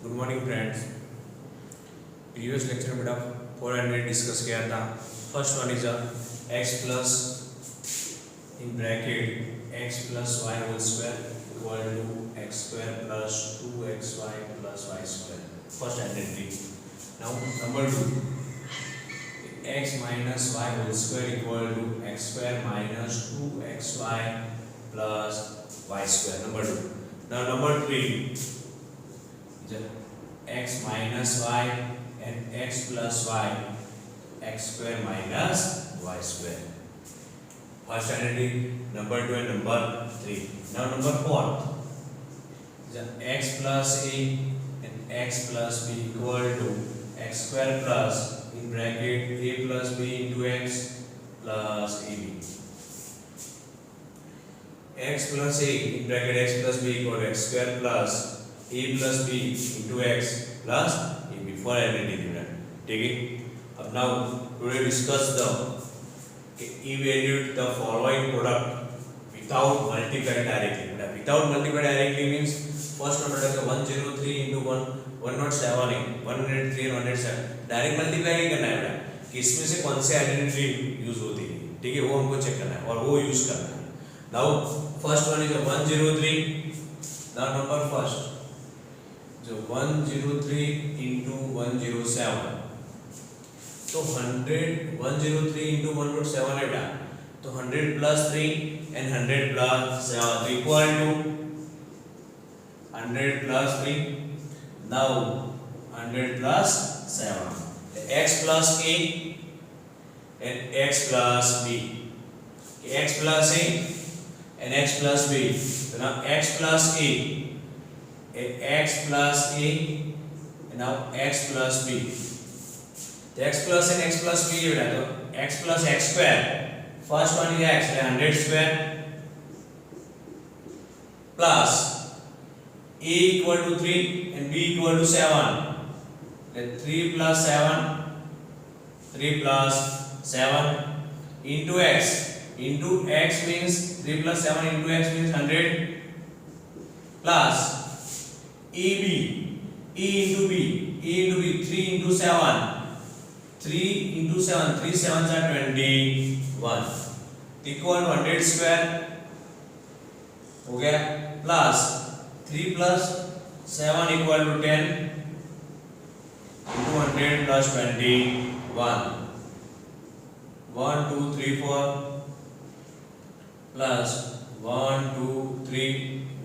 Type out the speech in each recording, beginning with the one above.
Good morning friends. Previous lecture में बेटा 400 discuss किया था। First one is x plus in bracket x plus y whole square equal to x square plus 2xy plus y square. First identity. Now number 2 x minus y whole square equal to x square minus 2xy plus y square. Number 2। Now number 3 x minus y and x plus y x square minus y square. First identity, number 2 and number 3. Now number 4, x plus a and x plus b equal to x square plus in bracket a plus b into x plus ab. X plus a in bracket x plus b equal to x square plus a plus b into x plus ab for identity different. ठीक है। अब now today discuss the evaluate the following product without multiply directly. Without multiply directly means first one product 103 into 107 है 103 and 107 direct multiply नहीं करना है बेटा कि इसमें से कौन से आइडेंटिटी यूज होती है। ठीक है, वो हमको चेक करना है और वो यूज करना है। Now first one is 103। Now number first जो 103 into 107 तो 103 into 107 है बेटा, तो 100 plus 3 and 100 plus 7 तो equal to 100 plus 3 now 100 plus 7 x plus a and x plus b, x plus a and x plus b so now x plus a x plus a and now x plus b तो x plus and x plus b बेटा तो x plus x square first one is x 100 square plus a equal to 3 and b equal to 7 then 3 plus 7 into x means 3 plus 7 into x means 100 plus ab e into b 3 into 7 3 into 7 3 7s are 21 equal to 100 square हो गया plus 3 plus 7 equal to 10 into 100 plus 21 1 2 3 4 plus 1 2 3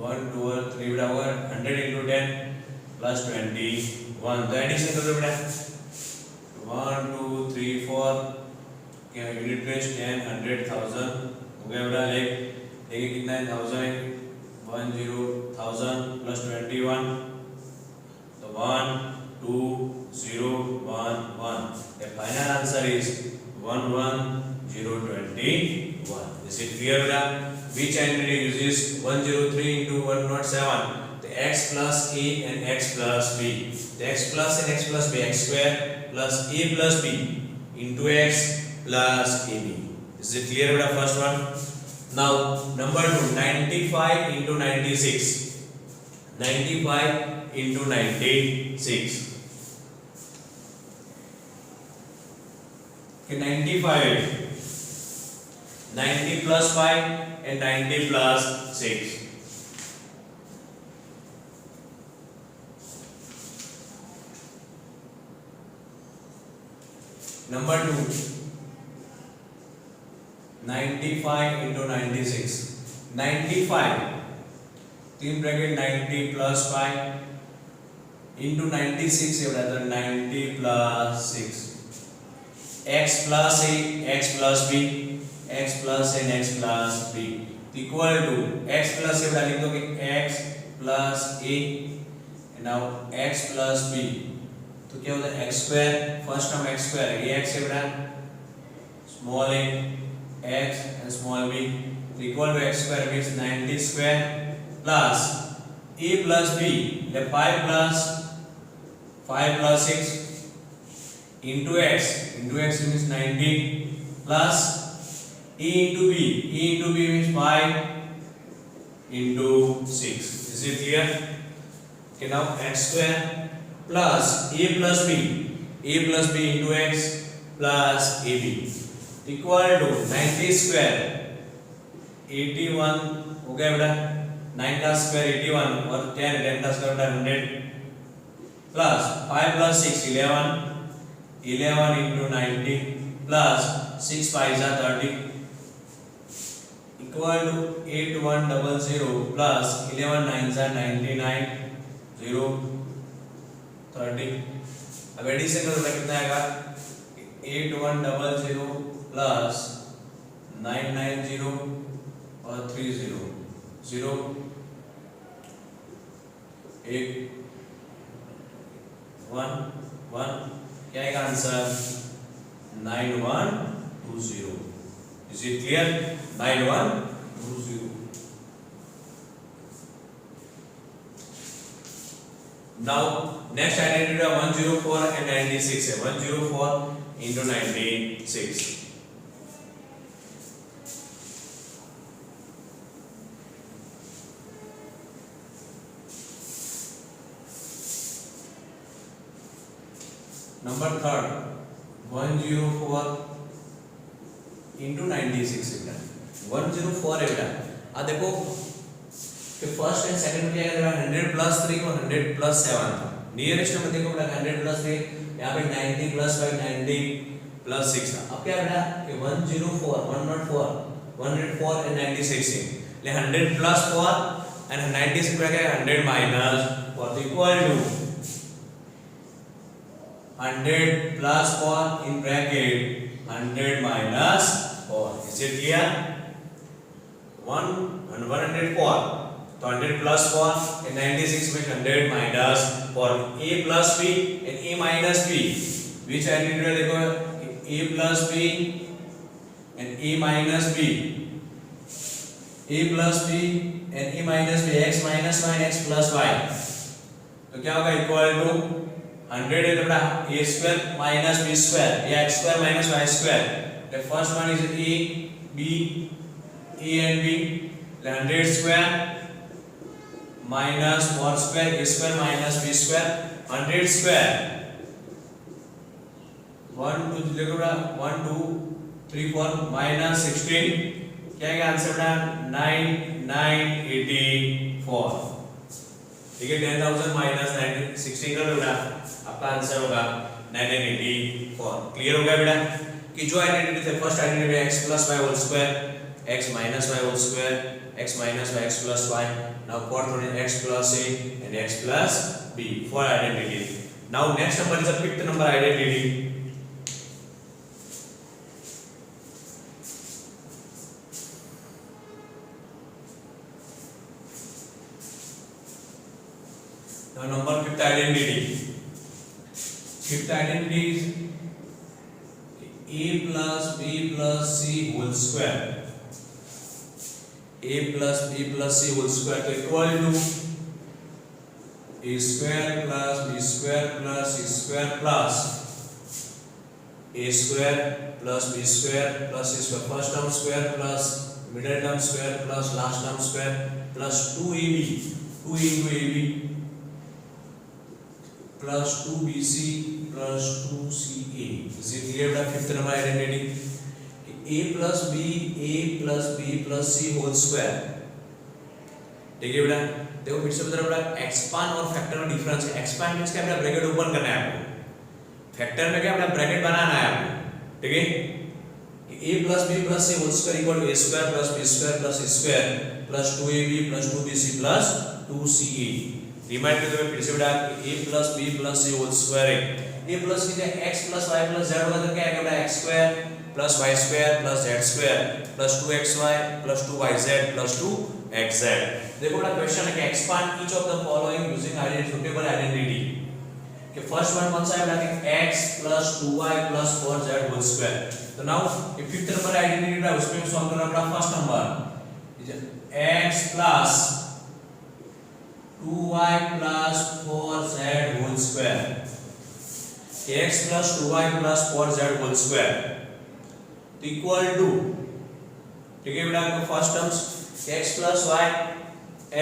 1 2 और 3 बेटा होगा 100 into 10 plus 21 तो addition करो बेटा 1 2 3 4 क्या unit place 10 100 1000 हो गया बेटा एक कितना है 1000 10,000 plus 21 तो 1 2 0 1 1 the final answer is 11021. Is it clear बेटा? Which identity uses 103 into 107? The x plus a and x plus b. The x plus and x plus b x square plus a plus b into x plus ab. Is it clear बेटा? First one. Now number 2 95 into 96. 95 into 96. Okay, 95 90 plus 5 and 90 plus 6. Number 2 95 into 96. 95 तीन bracket 90 plus 5 into 96 ये बता दो 90 plus 6 x plus a x plus b x plus and x plus b equal to x plus a बता लिख दो कि x plus a and now x plus b तो क्या होता है x square first term x square है ये x है बेटा small a x and small b equal to x square means 90 square plus a plus b the 5 plus 6 into x means 90 plus e into b means 5 into 6. Is it clear? Okay, now x square plus a plus b into x plus ab equal to 90 square 81 हो गया बेटा 9 का square 81 और 10 का square बेटा 100 plus 5 plus 6 11 into 90 plus 6 5 is 30 equal to 8100 plus 11 9 is 99 0 30 अब addition करो कितना आएगा 8100 plus 990 और 30 0 1 1 क्या आएगा answer 9120 is it clear 9120 now next identity 104 and 96 है 104 into 96 number third 104 into 96 बेटा 104 है बेटा आ देखो कि फर्स्ट एंड सेकंड में क्या है 100 plus 3 और 100 plus 7 था नियरेस्ट में देखो बेटा 100 plus 3 यहाँ पे 90 plus 5 90 plus 6 था अब क्या बेटा कि 104 and 96 है ले 100 plus 4 and 96 क्या है 100 minus 4 equal to 100 plus 4 in bracket 100 minus 4 is it clear 104 तो 100 plus 4 and 96 with 100 minus 4 a plus b and a minus b which identity है देखो a plus b and a minus b a plus b and a minus b x minus y x plus y तो क्या होगा equal to 100 है तो बेटा a square minus b square या x square minus y square the first one is a b a and b 100 square minus 4 square a square minus b square 100 square 1 2 देखो बेटा 1 2 3 4 minus 16 क्या है answer बेटा 9984 ठीक है 10000 minus 16 कर बेटा आपका आंसर होगा 9984 क्लियर हो गया बेटा कि जो आइडेंटिटी थे first identity x plus y whole square x minus y whole square x minus y x plus y now fourth one is x plus a and x plus b four identity now next number is a fifth number identity now number fifth identity is a plus b plus c whole square a plus b plus c whole square to equal to a square plus b square plus c square plus a square plus b square plus c square first term square plus middle term square plus last term square plus 2ab 2 into ab plus 2bc plus 2ca is it clear the fifth number identity a plus b plus c whole square ठीक है बेटा देखो फिर से बता रहा बेटा expand और फैक्टर में डिफरेंस है एक्सपांड मींस क्या बेटा ब्रैकेट ओपन करना है आपको फैक्टर में क्या बेटा ब्रैकेट बनाना है आपको ठीक है a plus b plus c whole square equal to a square plus b square plus c square plus 2ab plus 2bc plus 2ca remind करते हुए फिर से बेटा a plus b plus c whole square है a plus की जगह x plus y plus z होगा तो क्या आएगा बेटा x square plus y square plus z square plus 2xy plus 2yz plus 2xz देखो बेटा क्वेश्चन है कि expand each of the following using suitable identity कि फर्स्ट वन कौन सा है बेटा x plus 2y plus 4z whole square तो नाउ ये फिफ्थ नंबर आइडेंटिटी है उसमें सॉल्व करना पड़ा first number x plus 2y plus 4z whole square x plus 2y plus 4z whole square तो इक्वल टू ठीक है बेटा आपका first terms x plus y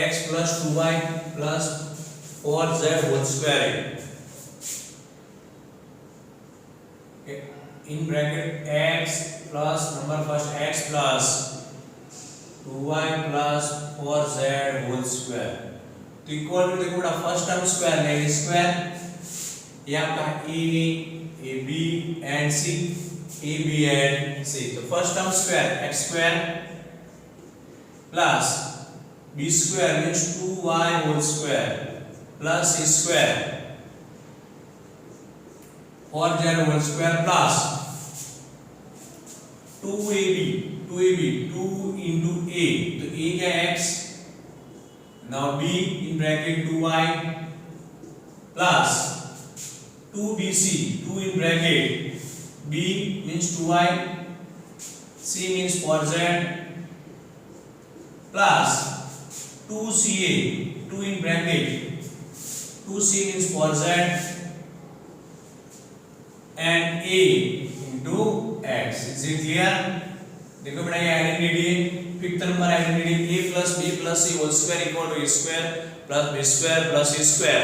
x plus 2y plus 4z whole square in bracket x plus number first x plus 2y plus 4z whole square तो equal to देखो बेटा first term square है square ये आपका A B and C A B and C तो first term square x square plus b square means 2y whole square plus c square 4z whole square plus 2ab 2 into a तो a क्या x now b in bracket 2y plus 2bc 2 in bracket b means 2y c means 4z plus 2ca 2 in bracket 2c means 4z and a into x is it clear देखो बेटा ये identity fifth number identity a plus b plus c whole square equal to a square plus b square plus c square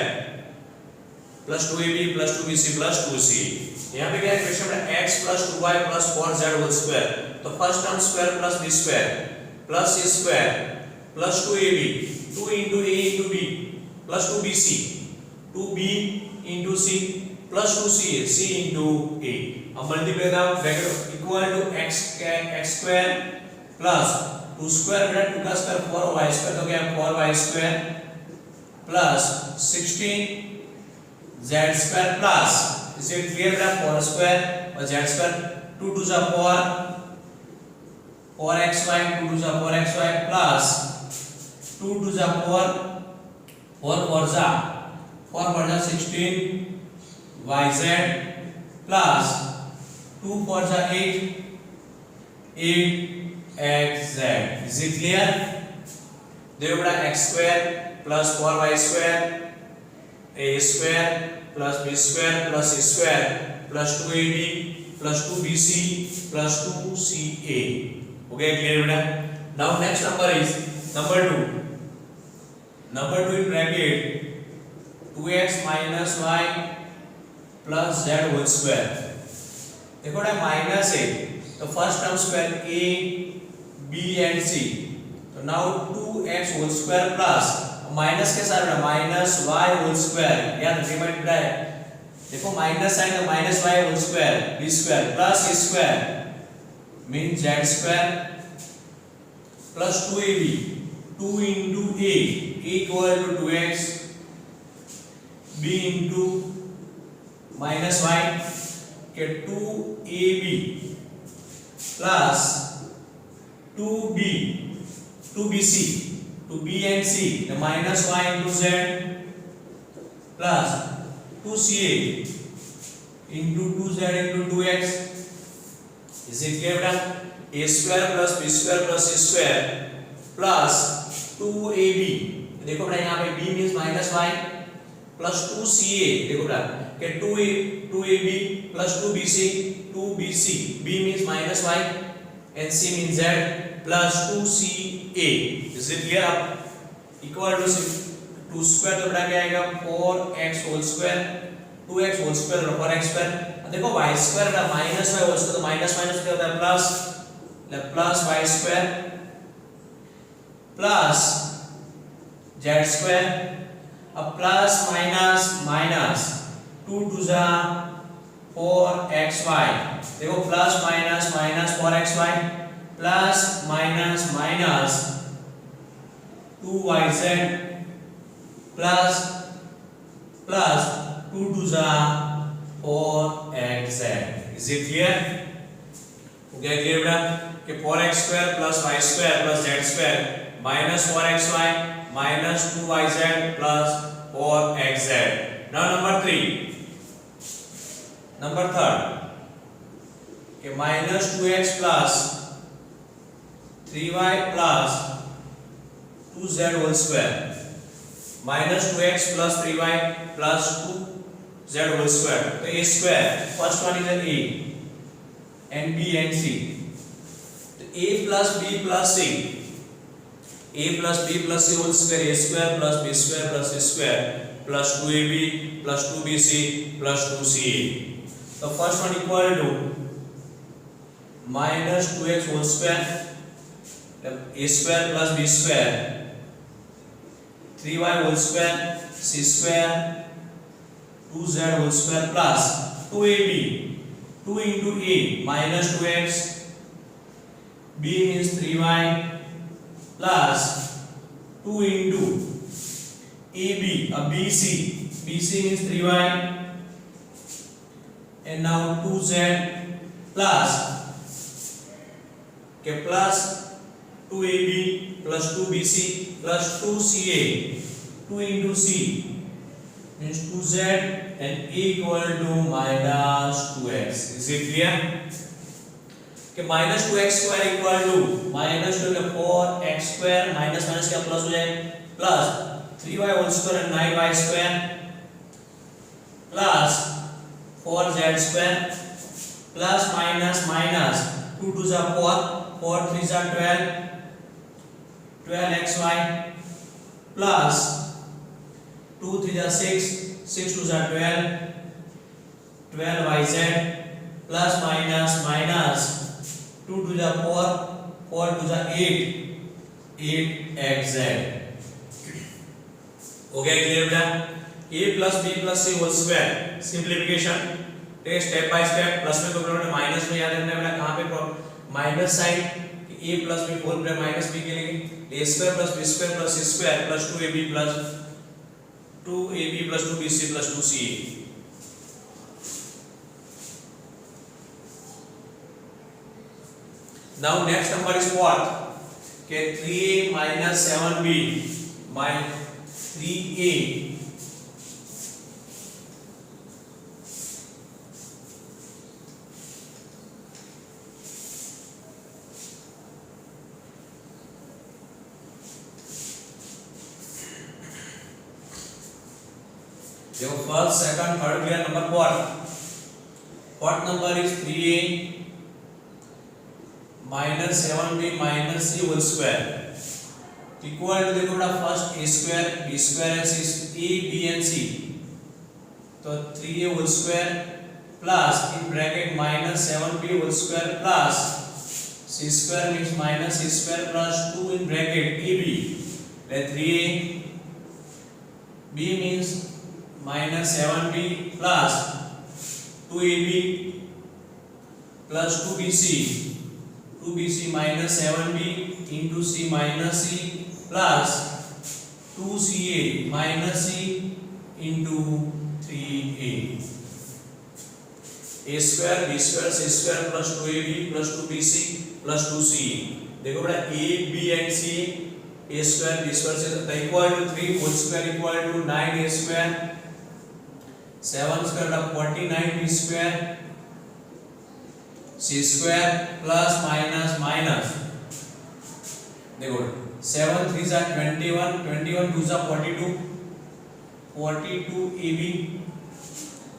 plus 2ab plus 2bc plus 2c यहाँ पे क्या है question में x plus 2y plus 4z whole square तो first term square plus b square plus c square plus 2ab 2 into a into b plus 2bc 2b into c plus 2ca c into a अब multiply करना bracket equal to x square plus 2 square बेटा 2 का square 4y square तो क्या 4y square plus 16 z square plus is it clear बेटा 4 square और z square 2 to the power 4xy 2 to the power xy plus 2 to the power 4 for the 16 yz plus 2 for the 8 xz is it clear देखो बेटा x square plus 4y square a square plus b square plus c square plus 2ab plus 2bc plus 2ca okay clear बेटा now next number is number 2 in bracket 2x minus y plus z whole square देखो ना minus है तो first term square a b and c तो now 2x whole square plus minus के साथ minus y whole square याद remind है देखो माइनस साइन है minus y whole square b square plus c square mean z square plus 2ab 2 into a equal to 2x b into minus y के 2ab plus 2bc 2b and c the minus y into z plus 2ca into 2z into 2x is it clear बेटा a square plus b square plus c square plus 2ab देखो बेटा यहाँ पे b means minus y plus 2ca देखो बेटा के 2ab plus 2bc b means minus y and c means z plus 2ca is it clear अब equal to 2 square तो बेटा क्या आएगा 4x whole square 2x whole square और 4x square देखो y square बेटा minus y whole square तो minus minus क्या होता है plus y square plus z square अब plus minus minus 2 to the 4xy देखो plus minus minus 4xy plus minus minus 2yz plus plus 2 to the 4xz is it clear हो गया clear बेटा कि 4x square plus y square plus z square minus 4xy minus 2yz plus 4xz now number third के minus 2x plus 3y plus 2z whole square minus 2x plus 3y plus 2z whole square तो a square first one is a and b and c तो a plus b plus c a plus b plus c whole square a square plus b square plus c square plus 2ab plus 2bc plus 2ca. The first one equal to minus 2x whole square, a square plus b square, 3y whole square, c square, 2z whole square plus 2ab, 2 into a minus 2x, b means 3y plus 2 into ab, bc, bc means 3y, and now 2z plus plus 2ab plus 2bc plus 2ca, 2 into c means 2z and equal to minus 2x. Is it clear? कि minus 2x square equal to minus 2 के 4x square minus minus क्या plus हो जाए plus 3y whole square and 9y square plus 4z square plus minus minus 2 2 जा 4, 4 3 जा 12, 12xy plus 2 3 जा 6, 6 2 जा 12, 12yz plus minus minus 2 2 जा 4, 4 2 जा 8, 8xz. हो गया क्लियर बेटा? a plus b plus c whole square simplification take step by step. Plus में तो प्रॉब्लम माइनस में याद रखना है बेटा, कहां पे minus sign a plus b whole bracket minus b के लिए a square plus b square plus c square plus 2ab plus 2bc plus 2ca. Now next number is what? Okay, 3a minus 7b by 3a देखो first second third clear. Number fourth number is 3a minus 7b minus c whole square equal to देखो बेटा first a square b square and c a b and c तो 3a whole square plus in bracket minus 7b whole square plus c square means minus c square plus 2 in bracket ab. Let 3a b means minus 7b plus 2ab plus 2bc minus 7b into c minus c plus 2ca minus c into 3a. a square b square c square plus 2ab plus 2bc plus 2ca. देखो बेटा a b and c a square b square से equal to 3 whole square equal to 9a square 7 square of 49b square c square plus minus minus देखो 7 3 जा 21 21 2 जा 42 42ab.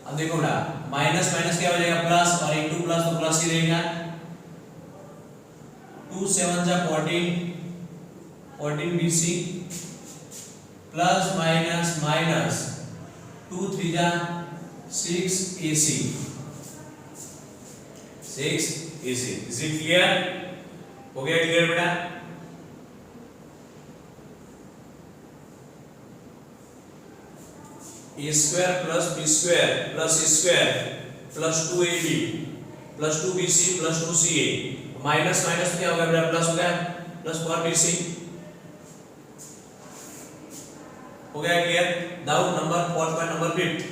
अब देखो बेटा minus minus क्या हो जाएगा प्लस और इनटू प्लस तो प्लस ही रहेगा. 2 7 जा 14 14bc प्लस माइनस माइनस 2 3 जा 6ac 6ac. Is it clear? हो गया क्लियर बेटा? a square plus b square plus c square plus 2ab plus 2bc plus 2ca minus minus क्या हो गया बेटा प्लस हो गया प्लस 4bc. हो गया clear? Now number fourth by number fifth.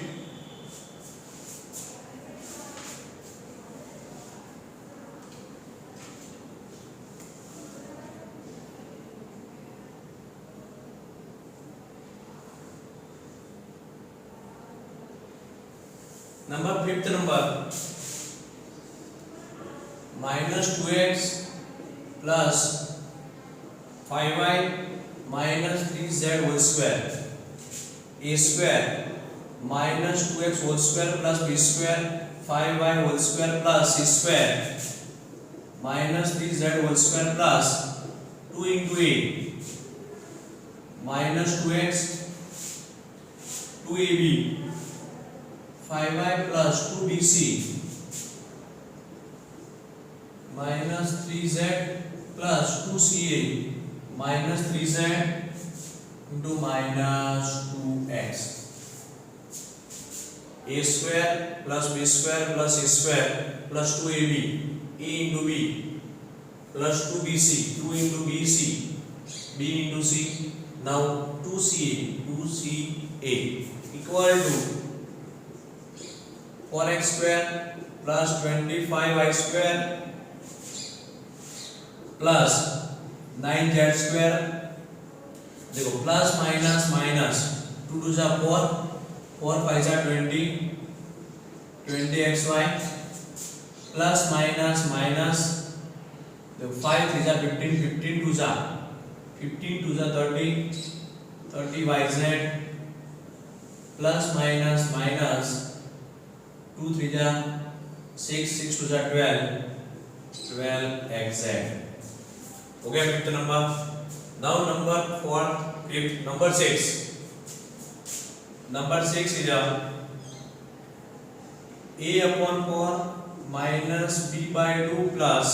Number fifth number minus 2x plus 5y minus 3z whole square. a square minus 2x whole square plus b square 5y whole square plus c square minus 3z whole square plus 2 into a minus 2x 2ab 5y plus 2bc minus 3z plus 2ca minus 3z into minus 2x. A square plus b square plus c square plus 2ab a into b plus 2bc 2 into bc b into c. Now 2ca equal to 4x square plus 25y square plus 9z square. देखो plus minus minus 2 to जा 4 4 5 जा 20 20xy plus minus minus देखो 5 3 जा 15 15 to जा 30 30yz plus minus minus 2 3 जा 6 6 to जा 12xz. Okay, fifth number. Now number 4 fifth number 6. Number 6 is a upon 4 minus b by 2 plus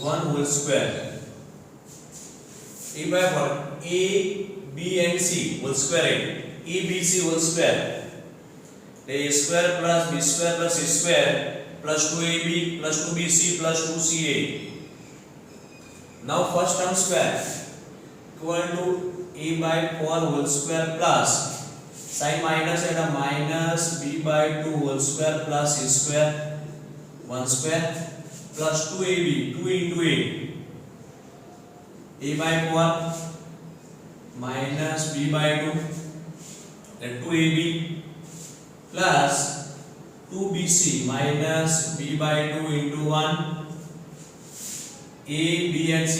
1 whole square. A by 4 a b and c whole square है a b c whole square. A square plus b square plus c square plus 2ab plus 2bc plus 2ca. Now first term square equal to a by 4 whole square plus sign minus and a minus b by 2 whole square plus c square 1 square plus 2ab 2 into a by 4 minus b by 2 and 2ab plus 2bc minus b by 2 into 1 a b and c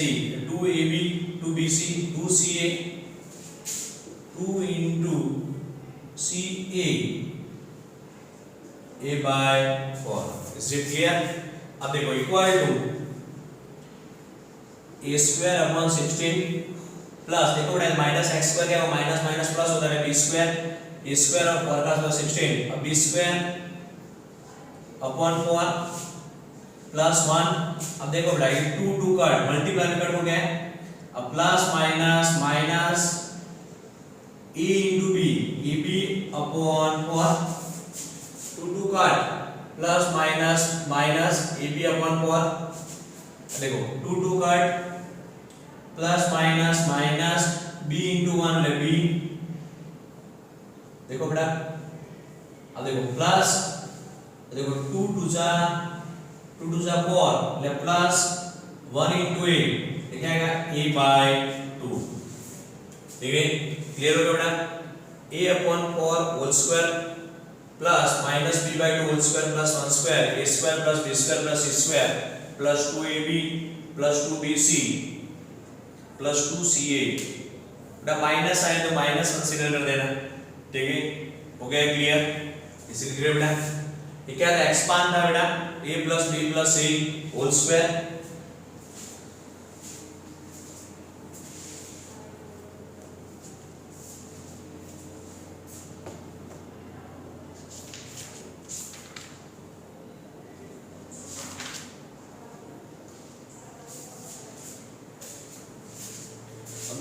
2ab 2bc 2ca 2 into ca a by 4. Is it clear? अब देखो equal to a square upon 16 प्लस देखो बेटा minus x square क्या होगा minus minus plus होता है b square a square और 4 का प्लस 16 अब b स्क्वायर अपॉन 4 प्लस 1. अब देखो बेटा ये 2 2 कट मल्टीप्लाई कट हो गया अब plus minus minus a into b ab upon 4 2 2 cut plus minus minus ab upon 4 देखो 2 2 cut plus minus minus b into 1 ले b देखो बेटा अब देखो प्लस देखो 2 टू जा 4 ले प्लस 1 into a क्या आएगा a by 2. ठीक है क्लियर हो गया बेटा a upon 4 whole square plus minus b by 2 whole square plus 1 square a square plus b square plus c square plus 2ab plus 2bc plus 2ca. बेटा minus आए तो माइनस कंसीडर कर देना. ठीक है हो गया क्लियर. इसलिए क्लियर बेटा ये क्या था एक्सपांड था बेटा a plus b plus c whole square.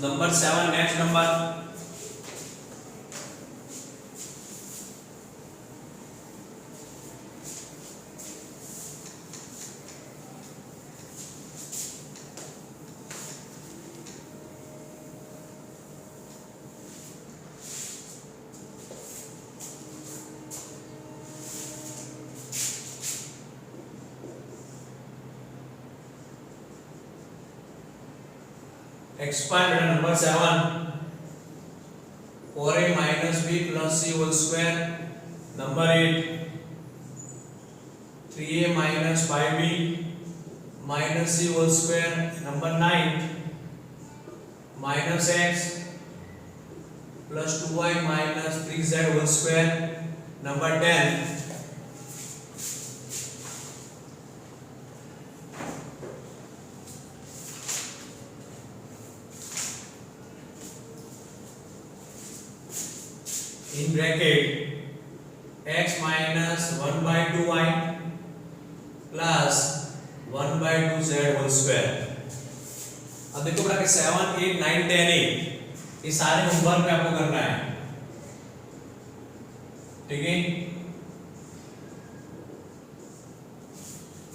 Number 7 next number expand number 7 4a minus b plus c whole square. Number 8 3a minus 5b minus c whole square. Number 9 minus x plus 2y minus 3z whole square. Number 10 a in bracket x minus 1/2y plus 1/2z whole square. अब देखो बेटा कि 7 8 9 10 ये सारे homework में आपको करना है, ठीक है।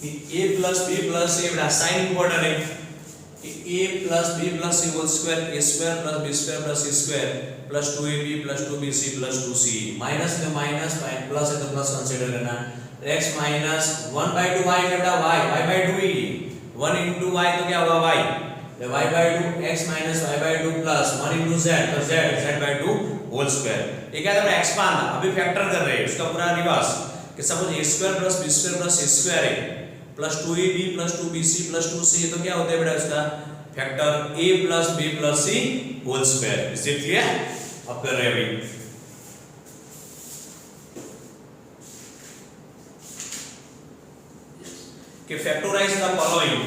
a plus b plus c बेटा साइन इंपॉर्टेंट है कि a plus b plus c whole square a square plus b square plus c square plus 2ab plus 2bc plus 2c minus में माइनस प्लस है तो plus consider करना। x minus 1/2y का बेटा y y/2 ही 1 into y तो क्या होगा y तो y/2 x minus y/2 plus 1 into z तो z z/2 होल स्क्वायर। ये क्या है एक्सपांड, अभी फैक्टर कर रहे हैं उसका पूरा रिवर्स कि suppose a square plus b square plus c square है plus 2ab plus 2bc plus 2c तो क्या होता है बेटा इसका factor a plus b plus c whole square. Is it clear? अब कर रहे हैं अभी कि फैक्टराइज द फॉलोइंग,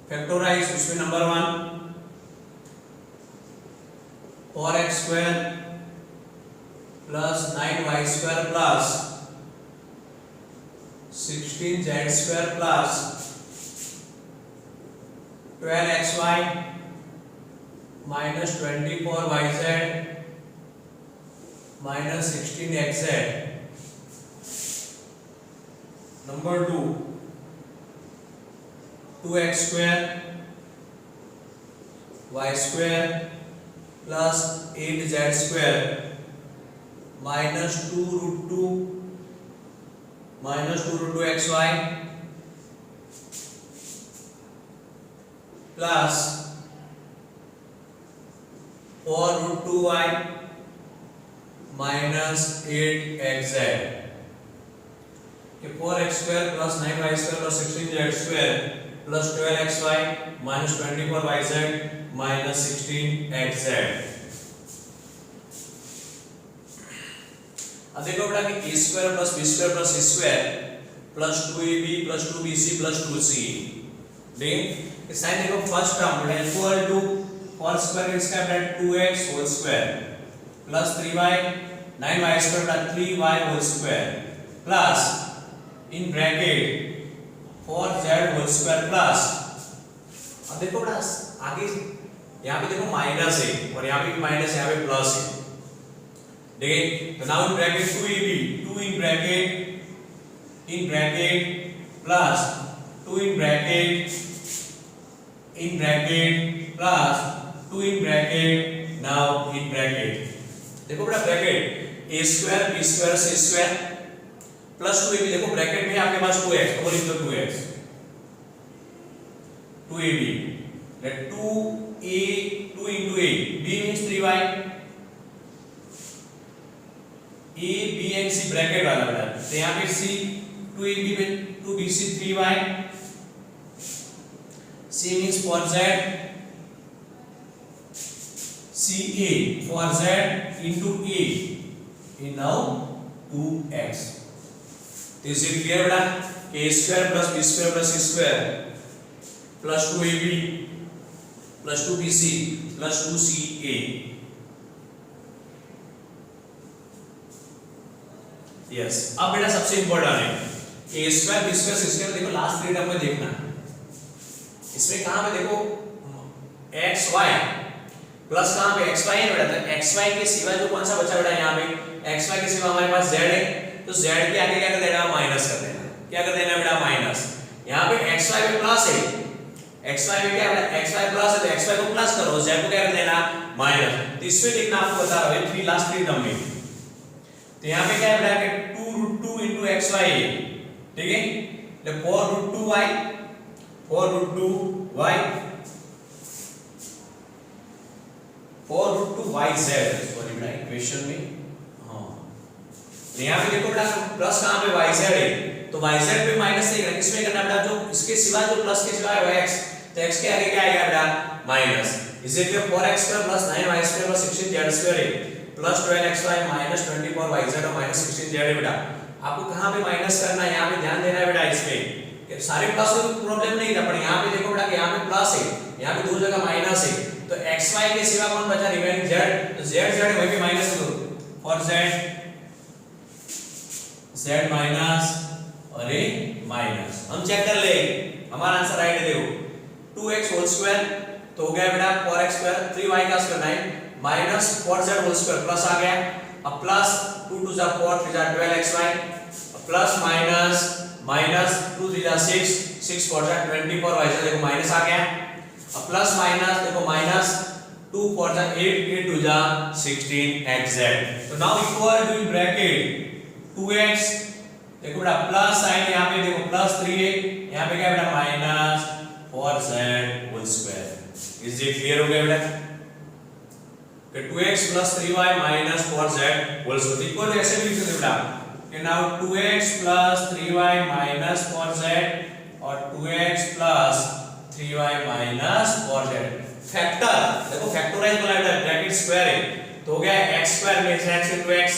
फैक्टराइज उसमें number 1 4x square plus 9y square plus 16z square plus 12xy minus 24yz minus 16xz। Number 2 2x square y square plus 8z square minus 2√2 minus 2√2xy plus 4√2y minus 8xz कि 4x square plus 9y square plus 16z square plus 12xy minus 24yz minus 16xz। अब देखो बेटा कि a square plus b square plus c square plus 2ab plus 2bc plus 2c ठीक है। Sign देखो first term बेटा equal to 4 square इसका बेटा 2x whole square plus 3y 9y square plus 3y whole square plus in bracket 4z whole square plus. अब देखो बेटा आगे यहाँ पे देखो माइनस है और यहाँ पे भी माइनस है, यहाँ पे प्लस है ठीक है। तो now in bracket 2ab 2 in bracket plus 2 in bracket plus 2 in bracket now in bracket देखो बेटा bracket a square b square c square plus 2ab देखो ब्रैकेट में आपके पास 2x और इधर 2x 2ab let 2a 2 into a b means 3y a b and c bracket वाला बेटा तो यहाँ पे c 2ab में 2bc 3y c means 4z ca 4z into a in now 2x। तो इसे क्लियर बेटा a square plus b square plus c square plus 2ab plus 2bc plus 2ca yes. अब बेटा सबसे इंपॉर्टेंट है a square b square c square देखो last 3 term में देखना इसमें कहां पे देखो xy प्लस कहां पे xy है बेटा तो xy के सिवा जो कौन सा बचा बेटा यहाँ पे xy के सिवा हमारे पास z है तो z के आगे क्या कर देना माइनस कर देना। क्या कर देना बेटा माइनस। यहाँ पे xy पे प्लस है xy में क्या बेटा xy प्लस है तो xy को प्लस करो z को क्या कर देना माइनस। तो इसमें लिखना आपको बता रहा हूं 3 लास्ट 3 टर्म में तो यहाँ पे क्या है बेटा कि 2√2 into xy है ठीक है तो 4√2y 4√2y 4√2yz सॉरी बेटा इक्वेशन में हाँ तो यहाँ पे देखो बेटा प्लस कहाँ पे yz है तो yz पे माइनस नहीं करना किसमें करना बेटा जो इसके सिवा जो प्लस के सिवा है x तो x के आगे क्या आएगा बेटा माइनस। इसे फिर 4x square plus 9y square plus 16z square है प्लस 12xy माइनस 24yz और माइनस 16z है बेटा। आपको कहाँ पे माइनस करना है यहाँ पे ध्यान देना है बेटा इसमें कि सारे प्लस में प्रॉब्लम नहीं था, पर यहाँ पे देखो बेटा कि यहाँ पे प्लस है, यहाँ पे दो जगह माइनस है, तो xy के सिवा कौन बचा रिमेनिंग z, तो z है वहीं पे माइनस है, फॉर z माइनस और ये माइनस। हम चेक कर ले हमारा आंसर राइट है, देखो 2x होल स्क्वायर तो हो गया बेटा 4x स्क्वायर, 3y का square 9 minus 4z whole square plus आ गया, अब प्लस 2 2 जा 4 3 जा 12xy प्लस माइनस माइनस 2 3 जा 6 6 4 जा 24y से देखो माइनस आ गया, अब प्लस माइनस देखो माइनस 2 4 जा 8 8 2 जा 16xz। तो now equal to in bracket 2x देखो बेटा प्लस साइन यहाँ पे देखो प्लस 3 है, यहाँ पे क्या बेटा minus 4z whole square. Is it clear हो गया बेटा कि 2x plus 3y minus 4z whole square equal to ऐसे भी लिख सकते बेटा कि now 2x plus 3y minus 4z और 2x plus 3y minus 4z factor देखो फैक्टराइज वाला बेटा ब्रैकेट स्क्वायर है तो हो गया x स्क्वायर में x into x।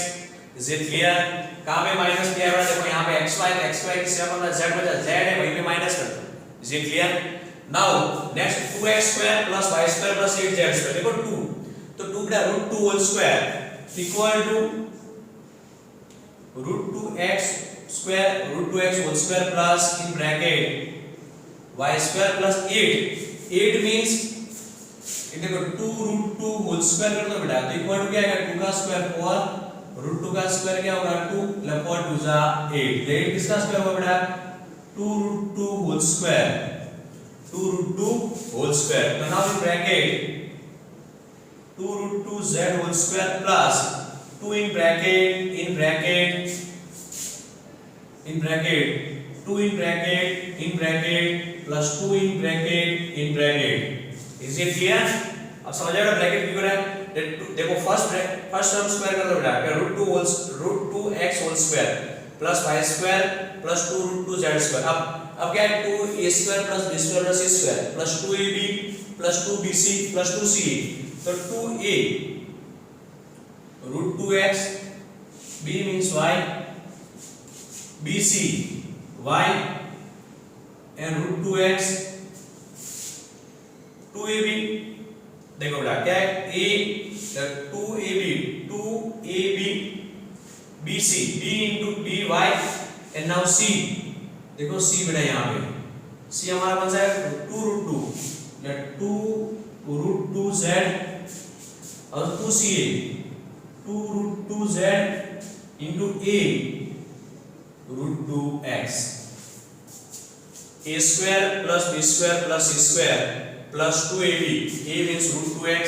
Is it clear? कहां पे माइनस किया बेटा देखो यहां पे xy तो xy की जगह पर z बचा z है वहीं पे माइनस कर दो। Is it clear? Now next 2x square plus y square plus 8z square देखो 2 तो 2 बेटा √2 whole square equal to √2x square √2x whole square plus in bracket y square plus 8 means ये देखो 2 √2 होल स्क्वायर कर दो बेटा तो equal to क्या आएगा 2 का स्क्वायर 4 √2 का स्क्वायर क्या होगा 2 4 2 जा 8 तो 8 किसका स्क्वायर होगा बेटा 2 √2 होल स्क्वायर 2 √2 होल स्क्वायर तो now in bracket 2 √2 z whole square plus 2 in bracket 2 in bracket plus 2 in bracket। Is it clear? अब समझ आया ब्रैकेट क्यों है? देखो फर्स्ट टर्म स्क्वायर कर दो बेटा √2x whole square plus y square plus 2 √2 z square. अब क्या है 2a square plus b square plus c square plus 2ab plus 2bc plus 2ca तो 2a √2x b means y bc y and √2x 2ab देखो बेटा क्या है a 2ab bc b into by and now c देखो c बेटा यहाँ पे c हमारा कौन सा है 2 √2z और 2ca 2 √2z into a √2x a square plus b square plus c square plus 2ab a means √2x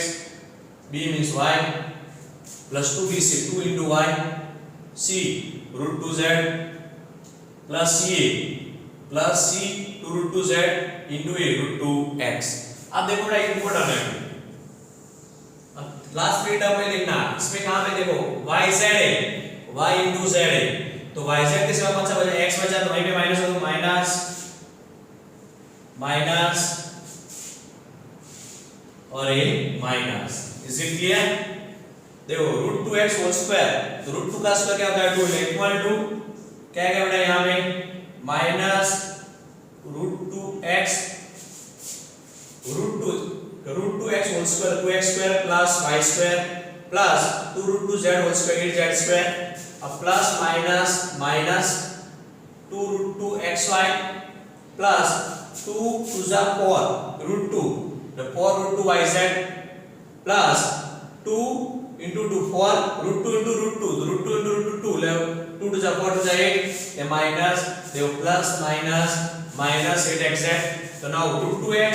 b means y plus 2bc 2 into y c √2z plus ca plus c 2 √2z into a √2x। अब देखो बेटा important है अब last 3 term में लिखना इसमें कहां पे देखो yz है y into z है तो yz के सिवा कौन सा बचा x बचा तो वहीं पे माइनस हो माइनस और ये माइनस। Is it clear? देखो √2x होल स्क्वायर तो √2 का स्क्वायर क्या होता है 2 इक्वल टू क्या है बेटा यहां पे minus √2x √2x whole square 2x square plus y square plus 2 √2z whole square 8z square अब plus minus minus 2 √2xy plus 2 to the 4 √2 the 4 √2yz plus 2 into 2 4 √2 into √2 the √2 into √2 2 to the 4 to the 8 a minus the plus minus minus 8xz so now √2x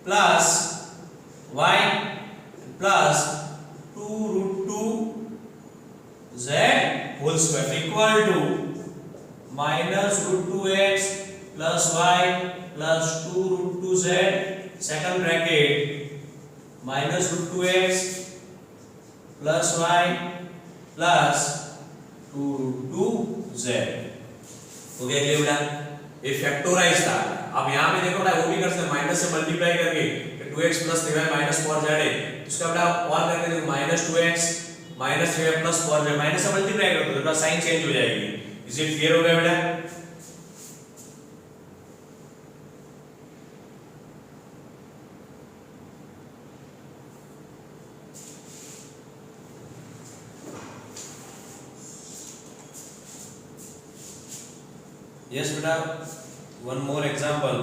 plus y plus 2 √2z whole square equal to minus √2x plus y plus 2 √2z second bracket minus √2x plus y plus 2 √2z हो गया clear बेटा ये factorise था। अब यहां पे देखो ना वो भी कर सकते हैं माइनस से मल्टीप्लाई करके 2x 3y 4z है इसका बेटा और करके देखो -2x 3y 4z माइनस से मल्टीप्लाई कर दो तो साइन चेंज हो जाएगी। इज इट क्लियर हो गया बेटा? यस बेटा, वन मोर एग्जांपल,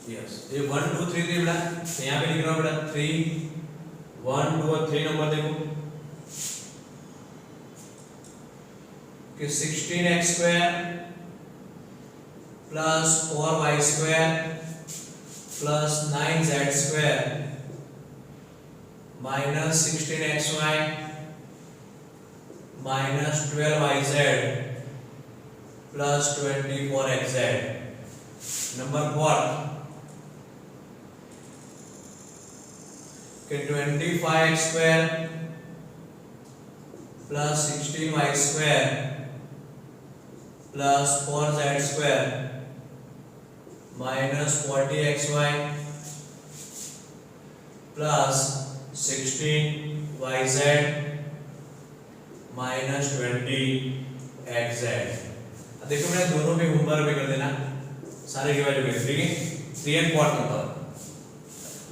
यस ये 1 2 3 3 बेटा, तो यहाँ पे लिख रहा हूँ बेटा 3 1 2 और 3 नंबर देखो कि 16x square plus 4y square plus 9z square minus 16xy minus 12yz plus 24xz। Number 4 कि 25x square plus 16y square plus 4z square minus 40xy plus 16yz minus 20xz। देखो मैंने दोनों पे होमवर्क भी कर देना, सारे डिवाइड हो गए, ठीक है। 3 and 4 नंबर,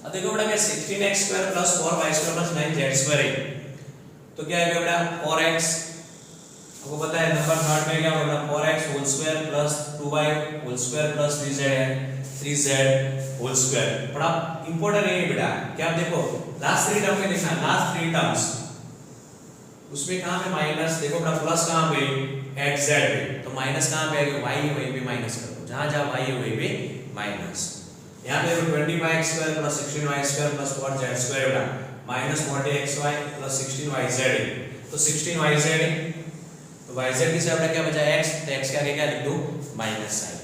अब देखो बेटा क्या 16x square plus 4y square plus 9z square है, तो क्या आएगा बेटा 4x, आपको पता है नंबर थर्ड में क्या होगा 4x whole square plus 2y whole square plus 3z है 3z होल स्क्वायर। बड़ा इंपॉर्टेंट है बेटा, क्या आप देखो लास्ट 3 टर्म में देखना, लास्ट 3 टर्म्स उसमें कहां पे माइनस, देखो बेटा प्लस कहां पे xz पे, तो माइनस कहां पे आएगा y है वहीं पे माइनस कर दो, जहां जहां y है वहीं पे माइनस। यहां पे देखो 25x square plus 16y square plus 4z square बेटा माइनस 40xy प्लस 16yz है, तो 16yz है तो yz की जगह क्या बचा x, तो x के आगे क्या लिख दो माइनस साइन।